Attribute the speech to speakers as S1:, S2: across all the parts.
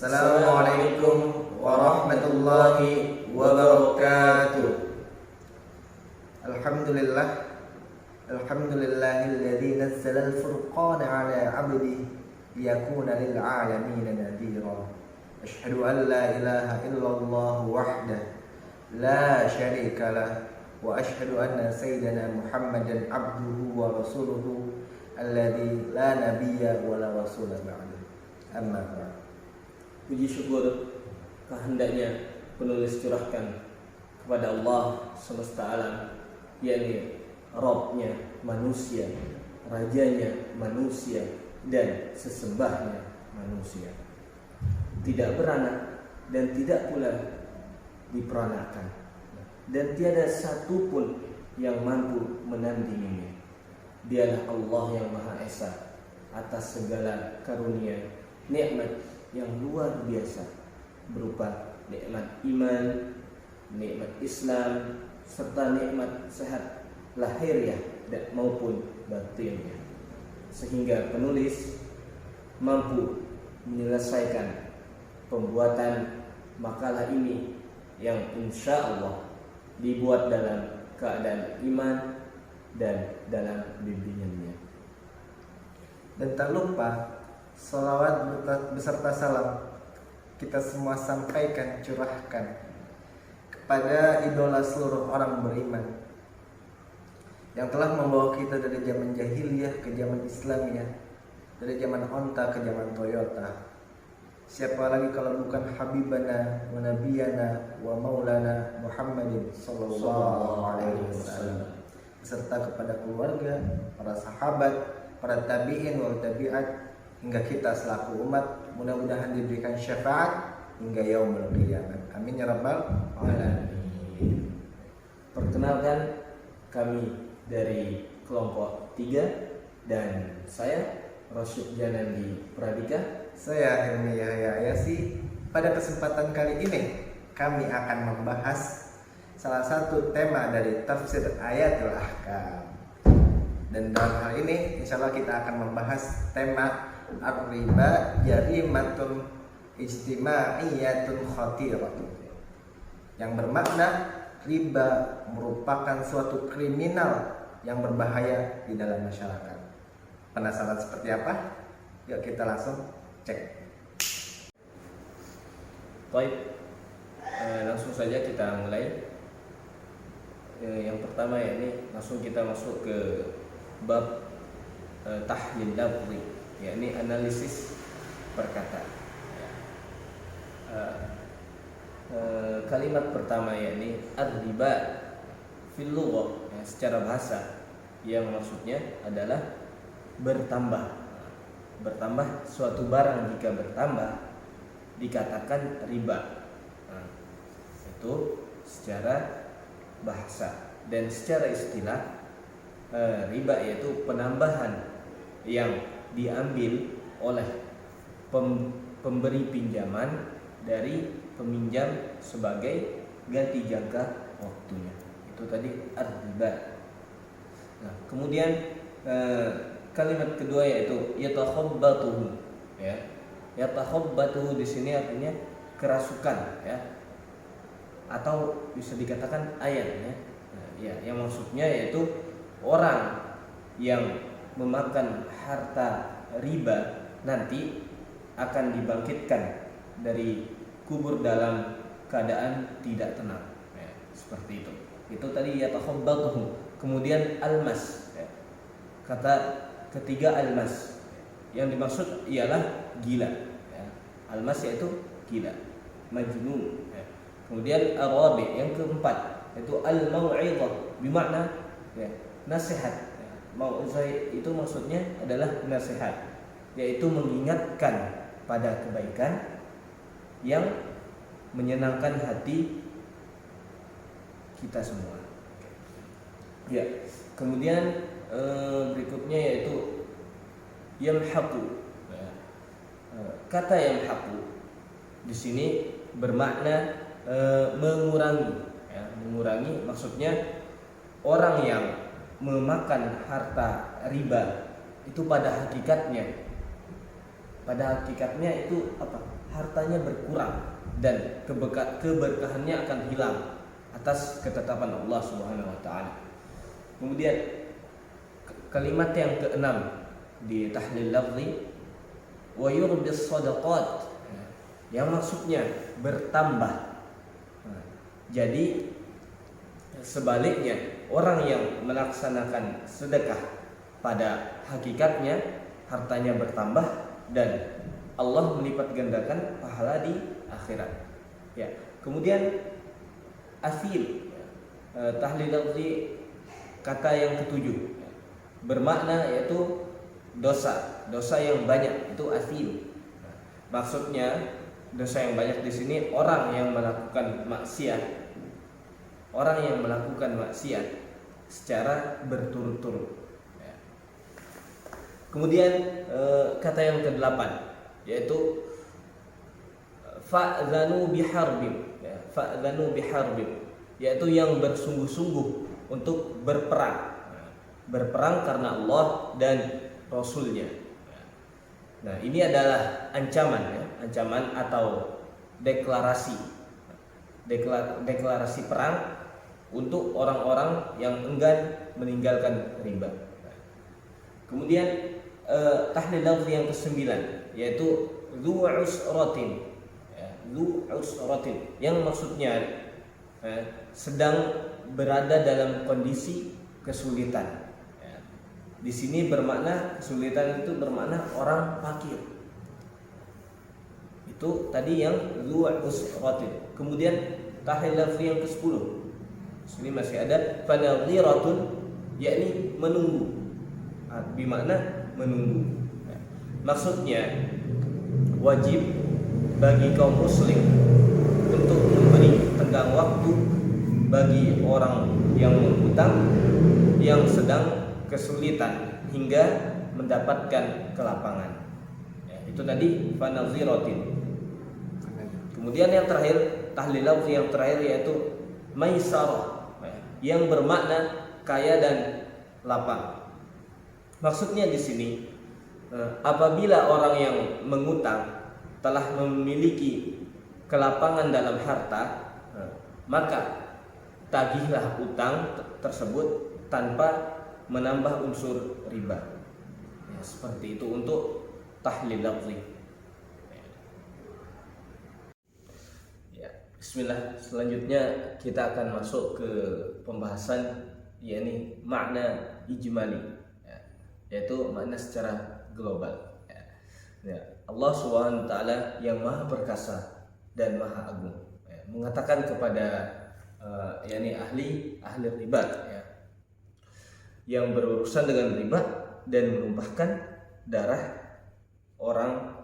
S1: Assalamualaikum warahmatullahi wabarakatuh. Alhamdulillahilladzi nazzala al-furqana 'ala 'abdihi liyakuna lil 'alamin nadhira. Asyhadu an la ilaha illallah wahdahu la syarika lah wa asyhadu anna sayyidana Muhammadan 'abduhu wa rasuluhu alladzi la nabiyya wa la rasula ba'da. Amma ba'd.
S2: Puji syukur kehendaknya penulis curahkan kepada Allah semesta alam, yakni Rabbnya manusia, rajanya manusia, dan sesembahnya manusia. Tidak beranak dan tidak pula diperanakan, dan tiada satu pun yang mampu menandinginya. Dialah Allah yang Maha Esa atas segala karunia, nikmat yang luar biasa berupa nikmat iman, nikmat Islam, serta nikmat sehat lahiriah dan maupun batinnya, sehingga penulis mampu menyelesaikan pembuatan makalah ini yang insya Allah dibuat dalam keadaan iman dan dalam bimbingannya.
S1: Dan tak lupa salawat beserta salam kita semua sampaikan, curahkan kepada idola seluruh orang beriman yang telah membawa kita dari zaman jahiliyah ke zaman Islamiyah, dari zaman onta ke zaman Toyota. Siapa lagi kalau bukan Habibana wa Nabiyana wa Maulana Muhammadin sallallahu alaihi wasallam, beserta kepada keluarga, para sahabat, para tabi'in wal tabi'at, hingga kita selaku umat mudah-mudahan diberikan syafaat hingga yaumul qiyamah. Amin ya rabbal alamin.
S2: Perkenalkan, kami dari kelompok 3 dan saya Rasyid Janandi Pradika.
S1: Saya Helmi Yahya Ayasi. Pada kesempatan kali ini kami akan membahas salah satu tema dari tafsir ayatul ahkam. Dan dalam hal ini insya Allah kita akan membahas tema ar-riba jarimatun ijtimaiyatun khatiratun, yang bermakna riba merupakan suatu kriminal yang berbahaya di dalam masyarakat. Penasaran seperti apa? Yuk kita langsung cek.
S2: Baik, langsung saja kita mulai. Yang pertama yakni langsung kita masuk ke bab tahlil lafzi, yakni analisis perkataan. Kalimat pertama yakni ar-riba fil lughah, secara bahasa yang maksudnya adalah bertambah. Bertambah suatu barang jika bertambah dikatakan riba. Itu secara bahasa, dan secara istilah riba yaitu penambahan yang diambil oleh pemberi pinjaman dari peminjam sebagai ganti jangka waktunya. Itu tadi ar-riba. Nah, kemudian kalimat kedua yaitu yatakhabbatuhu, ya. Yatakhabbatuhu di sini artinya kerasukan, ya. Atau bisa dikatakan ayat, ya. Nah, ya, yang maksudnya yaitu orang yang memakan harta riba nanti akan dibangkitkan dari kubur dalam keadaan tidak tenang, ya, seperti itu. Itu tadi yatakhabbatuhu. Kemudian almas, ya. Kata ketiga almas, yang dimaksud ialah gila, ya. Almas yaitu gila, majnun, ya. Kemudian arabi, yang keempat yaitu al-mau'izah, bermakna ya, nasihat, ya. Mau'izah itu maksudnya adalah nasihat, yaitu mengingatkan pada kebaikan yang menyenangkan hati kita semua. Ya, kemudian berikutnya yaitu yamhaqu. Kata yamhaqu di sini bermakna mengurangi, ya, mengurangi maksudnya orang yang memakan harta riba itu pada hakikatnya itu apa? hartanya berkurang dan keberkahannya akan hilang atas ketetapan Allah Subhanahu wa taala. Kemudian kalimat yang keenam di tahlil lafzi, wa yurbis sadaqat, yang maksudnya bertambah. Jadi sebaliknya, orang yang melaksanakan sedekah pada hakikatnya hartanya bertambah dan Allah melipat gandakan pahala di akhirat. Ya. Kemudian asil, tahlil lafzi kata yang ketujuh, bermakna yaitu dosa yang banyak, itu asil. Maksudnya dosa yang banyak di sini orang yang melakukan maksiat. Orang yang melakukan maksiat secara berturut-turut. Kemudian kata yang ke-8 yaitu fa'dzanu biharbin, fa'dzanu biharbin, yaitu yang bersungguh-sungguh untuk berperang. Berperang karena Allah dan Rasulnya. Nah, ini adalah ancaman, ya, ancaman atau deklarasi perang untuk orang-orang yang enggan meninggalkan riba. Kemudian tahlil lafzi yang ke-9 yaitu dzu usratin, dzu usratin, yang maksudnya sedang berada dalam kondisi kesulitan. Di sini bermakna kesulitan itu bermakna orang fakir. Itu tadi yang dzu usratin. Kemudian tahlil lafzi yang ke-10. Sini masih ada fanadhiratun, yakni menunggu. Bermakna menunggu. Maksudnya wajib bagi kaum muslim untuk memberi tenggang waktu bagi orang yang menghutang yang sedang kesulitan hingga mendapatkan kelapangan. Itu tadi fanadhiratin. Kemudian yang terakhir, tahlil lafzi yang terakhir yaitu maisarah, yang bermakna kaya dan lapang. Maksudnya di sini apabila orang yang mengutang telah memiliki kelapangan dalam harta, maka tagihlah utang tersebut tanpa menambah unsur riba. Ya, seperti itu untuk tahlil lafzi. Ya, bismillah. Selanjutnya kita akan masuk ke pembahasan yakni makna ijmali, yaitu makna secara global. Ya, Allah Subhanahu wa taala yang Maha Perkasa dan Maha Agung mengatakan kepada yakni ahli riba, yang berurusan dengan riba dan menumpahkan darah orang,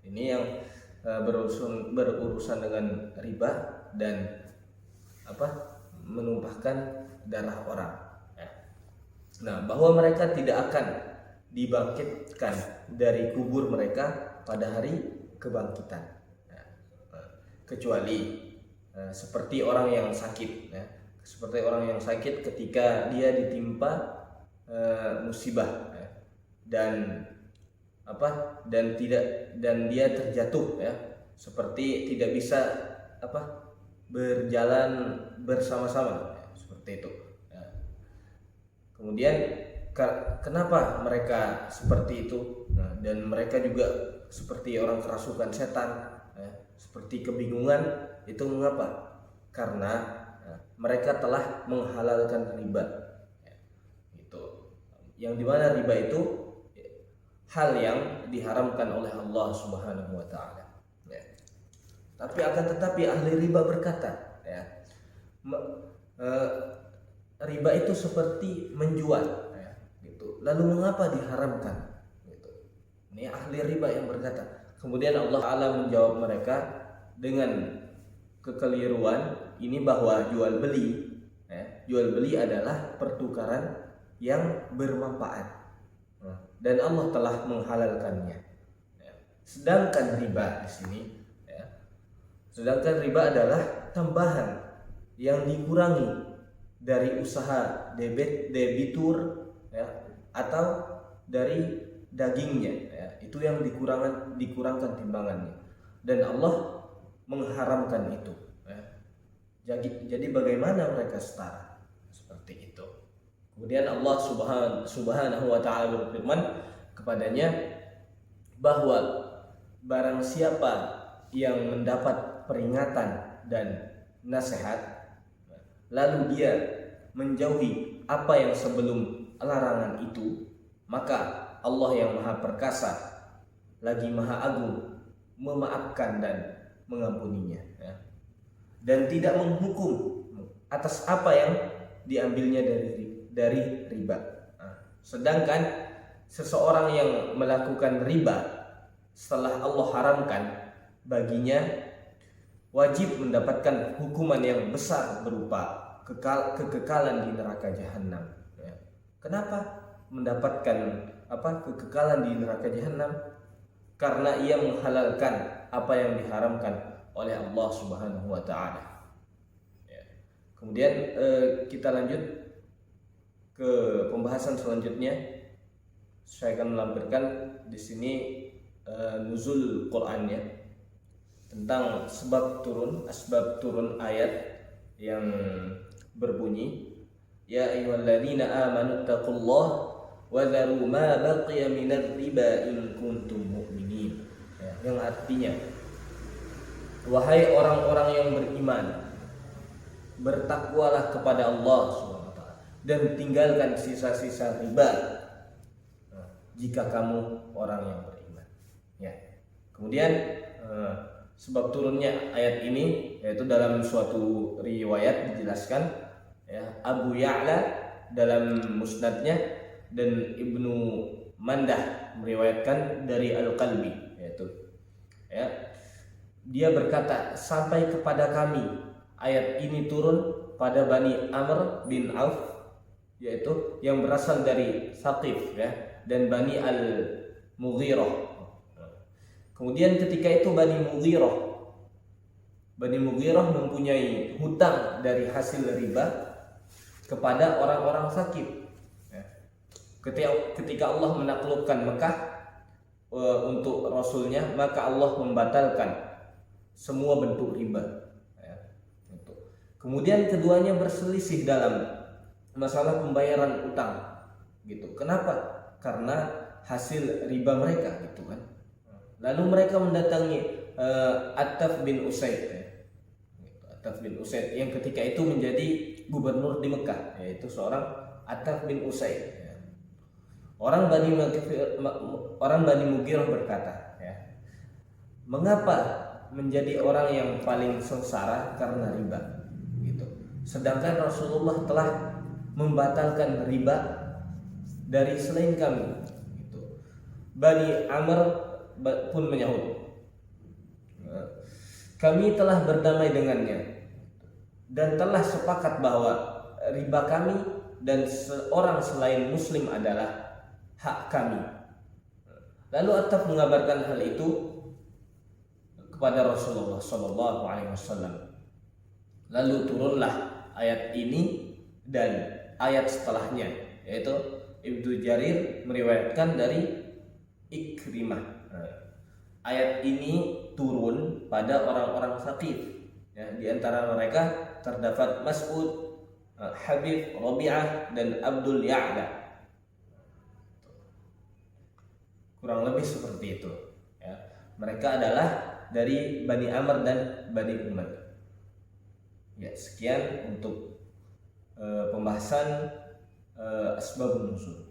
S2: ini yang berurusan dengan riba dan menumpahkan darah orang. Nah, bahwa mereka tidak akan dibangkitkan dari kubur mereka pada hari kebangkitan, kecuali seperti orang yang sakit, seperti orang yang sakit ketika dia ditimpa musibah, dan dia terjatuh, seperti tidak bisa berjalan bersama-sama, seperti itu. Kemudian kenapa mereka seperti itu? Dan mereka juga seperti orang kerasukan setan, seperti kebingungan. Itu mengapa? Karena mereka telah menghalalkan riba. Itu yang dimana riba itu hal yang diharamkan oleh Allah Subhanahu wa taala. Tapi akan tetapi ahli riba berkata, riba itu seperti menjual, gitu. Lalu mengapa diharamkan? Gitu. Ini ahli riba yang berkata. Kemudian Allah Taala menjawab mereka dengan kekeliruan ini, bahwa jual beli adalah pertukaran yang bermanfaat, dan Allah telah menghalalkannya. Sedangkan riba di sini, sedangkan riba adalah tambahan yang dikurangi dari usaha debitur, atau dari dagingnya, ya, itu yang dikurangkan timbangannya, dan Allah mengharamkan itu, ya. Jadi bagaimana mereka setara? Seperti itu. Kemudian Allah subhanahu wa ta'ala berfirman kepadanya bahwa barang siapa yang mendapat peringatan dan nasihat lalu dia menjauhi apa yang sebelum larangan itu, maka Allah yang Maha Perkasa lagi Maha Agung memaafkan dan mengampuninya, ya. Dan tidak menghukum atas apa yang diambilnya dari riba. Sedangkan seseorang yang melakukan riba setelah Allah haramkan, baginya wajib mendapatkan hukuman yang besar berupa kekekalan di neraka jahanam, ya. Kenapa mendapatkan kekekalan di neraka jahanam? Karena ia menghalalkan apa yang diharamkan oleh Allah Subhanahu wa taala. Ya. Kemudian kita lanjut ke pembahasan selanjutnya. Saya akan melampirkan di sini nuzul Qur'annya, tentang asbab turun ayat yang berbunyi ya ayyuhalladzina amanu taqullaha wa dharu ma baqiya minar riba in kuntum mu'minin, ya, yang artinya wahai orang-orang yang beriman, bertakwalah kepada Allah SWT dan tinggalkan sisa-sisa riba jika kamu orang yang beriman, ya. Kemudian sebab turunnya ayat ini yaitu dalam suatu riwayat dijelaskan, ya, Abu Ya'la dalam musnadnya dan Ibnu Mandah meriwayatkan dari Al-Qalbi, yaitu, ya, dia berkata sampai kepada kami ayat ini turun pada Bani Amr bin Auf, yaitu yang berasal dari Saqif, ya, dan Bani Al-Mughirah. Kemudian ketika itu Bani Mughirah mempunyai hutang dari hasil riba kepada orang-orang Saqif, ya. Ketika Allah menaklukkan Mekah untuk Rasulnya, maka Allah membatalkan semua bentuk riba, ya. Kemudian keduanya berselisih dalam masalah pembayaran utang, gitu. Kenapa? Karena hasil riba mereka, gitu kan. Lalu mereka mendatangi Attaf bin Usaid, ya. Attaf bin Usaid yang ketika itu menjadi gubernur di Mekah, yaitu seorang Attaf bin Usaid, ya. Orang Bani Mughirah berkata, ya, mengapa menjadi orang yang paling sengsara karena riba, gitu. Sedangkan Rasulullah telah membatalkan riba dari selain kami, gitu. Bani Amr pun menyahut, kami telah berdamai dengannya dan telah sepakat bahwa riba kami dan seorang selain muslim adalah hak kami. Lalu Attaf mengabarkan hal itu kepada Rasulullah SAW. Lalu turunlah ayat ini dan ayat setelahnya, yaitu Ibnu Jarir meriwayatkan dari Ikrimah. Ayat ini turun pada orang-orang Saqif, ya, di antara mereka terdapat Mas'ud, Habib, Rabi'ah dan Abdul Ya'la. Kurang lebih seperti itu, ya. Mereka adalah dari Bani Amr dan Bani Umayyah. Ya, sekian untuk pembahasan asbabun nuzul.